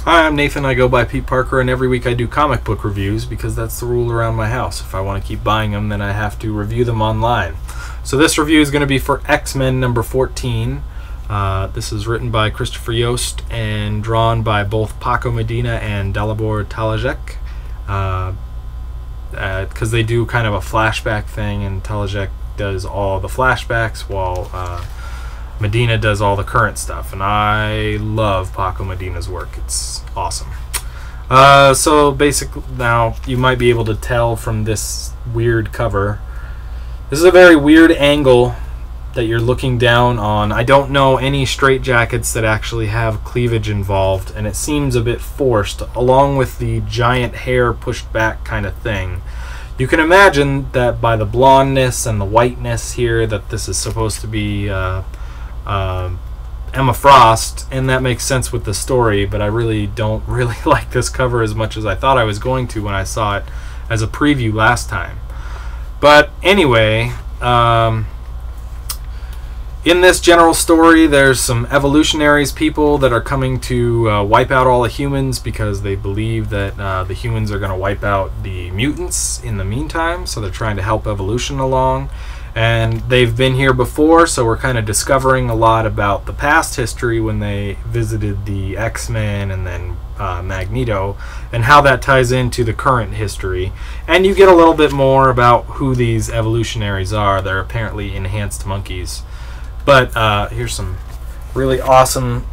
Hi, I'm Nathan. I go by Peteparker, and every week I do comic book reviews because that's the rule around my house. If I want to keep buying them, then I have to review them online. So this review is going to be for X-Men number 14. This is written by Christopher Yost and drawn by both Paco Medina and Dalibor Talajek. Because they do kind of a flashback thing, and Talajek does all the flashbacks while Medina does all the current stuff, and I love Paco Medina's work. It's awesome. So basically, now you might be able to tell from this weird cover, this is a very weird angle that you're looking down on. I don't know any straitjackets that actually have cleavage involved, and it seems a bit forced, along with the giant hair pushed back kind of thing. You can imagine that by the blondness and the whiteness here that this is supposed to be Emma Frost, and that makes sense with the story, but I really don't like this cover as much as I thought I was going to when I saw it as a preview last time. But anyway, in this general story, there's some evolutionaries, people that are coming to wipe out all the humans because they believe that the humans are going to wipe out the mutants in the meantime, so they're trying to help evolution along. And they've been here before, so we're kind of discovering a lot about the past history when they visited the X-Men and then Magneto, and how that ties into the current history. And you get a little bit more about who these evolutionaries are. They're apparently enhanced monkeys. But here's some really awesome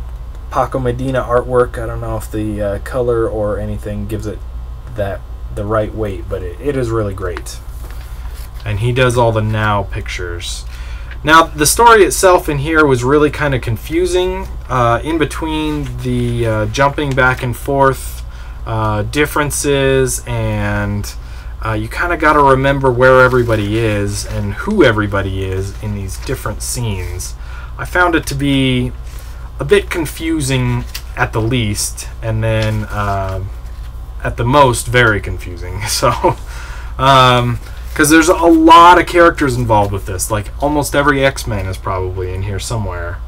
Paco Medina artwork. I don't know if the color or anything gives it the right weight, but it is really great. And he does all the now pictures. Now, the story itself in here was really kind of confusing. In between the jumping back and forth differences, and you kind of got to remember where everybody is and who everybody is in these different scenes. I found it to be a bit confusing at the least, and then at the most very confusing. So because there's a lot of characters involved with this. Like almost every X-Men is probably in here somewhere,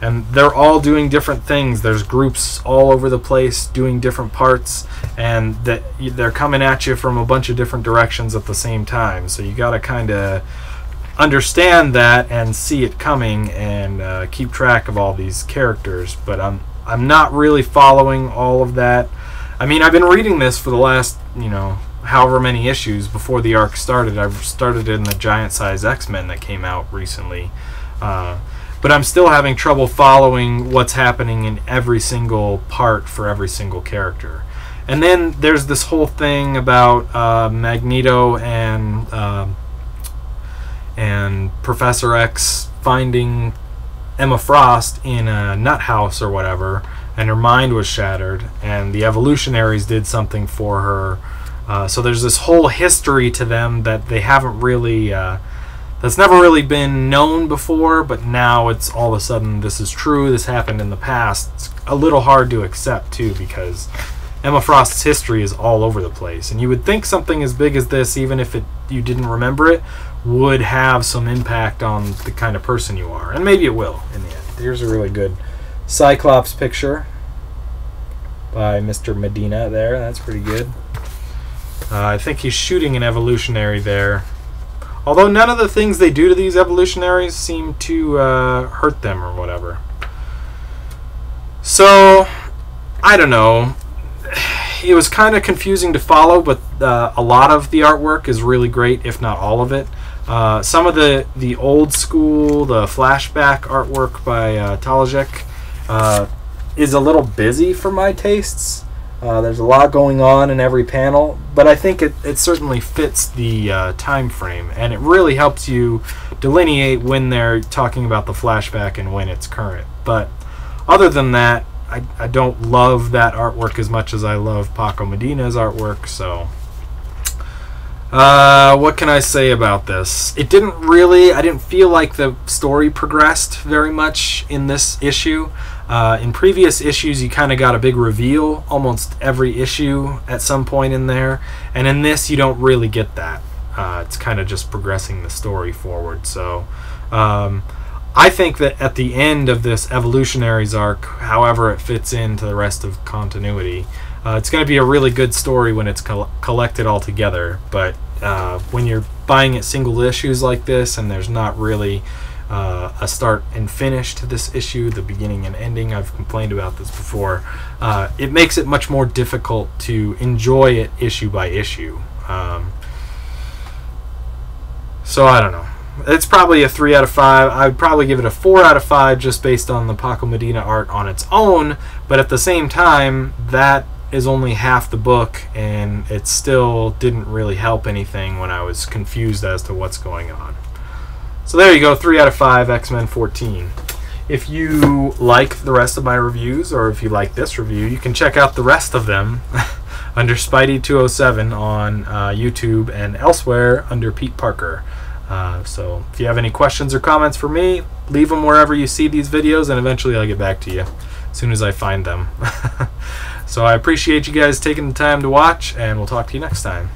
and they're all doing different things. There's groups all over the place doing different parts, and they're coming at you from a bunch of different directions at the same time. So you got to kind of understand that and see it coming, and keep track of all these characters. But I'm not really following all of that. I mean, I've been reading this for the last, however many issues before the arc started. I've started in the Giant Size X-Men that came out recently. But I'm still having trouble following what's happening in every single part for every single character. And then there's this whole thing about Magneto and Professor X finding Emma Frost in a nut house or whatever, and her mind was shattered, and the evolutionaries did something for her. So there's this whole history to them that they haven't really, that's never really been known before, but now it's all of a sudden this is true, this happened in the past. It's a little hard to accept too, because Emma Frost's history is all over the place, and you would think something as big as this, even if you didn't remember it, would have some impact on the kind of person you are, and maybe it will in the end. Here's a really good Cyclops picture by Mr. Medina there. That's pretty good. I think he's shooting an evolutionary there. Although none of the things they do to these evolutionaries seem to hurt them or whatever. So, I don't know. It was kind of confusing to follow, but a lot of the artwork is really great, if not all of it. Some of the old school, the flashback artwork by Talajek is a little busy for my tastes. There's a lot going on in every panel, but I think it certainly fits the time frame, and it really helps you delineate when they're talking about the flashback and when it's current. But other than that, I don't love that artwork as much as I love Paco Medina's artwork, so what can I say about this? I didn't feel like the story progressed very much in this issue. In previous issues, you kind of got a big reveal almost every issue at some point in there, and in this, you don't really get that. It's kind of just progressing the story forward. So I think that at the end of this Evolutionaries arc, however it fits into the rest of continuity, it's going to be a really good story when it's collected all together. But when you're buying it single issues like this, and there's not really a start and finish to this issue, the beginning and ending, I've complained about this before, it makes it much more difficult to enjoy it issue by issue. So I don't know. It's probably a 3 out of 5. I would probably give it a 4 out of 5 just based on the Paco Medina art on its own, but at the same time, that is only half the book, and it still didn't really help anything when I was confused as to what's going on. So there you go, 3 out of 5, X-Men 14. If you like the rest of my reviews, or if you like this review, you can check out the rest of them under Spidey207 on YouTube and elsewhere under Peteparker. So if you have any questions or comments for me, leave them wherever you see these videos, and eventually I'll get back to you as soon as I find them. So I appreciate you guys taking the time to watch, and we'll talk to you next time.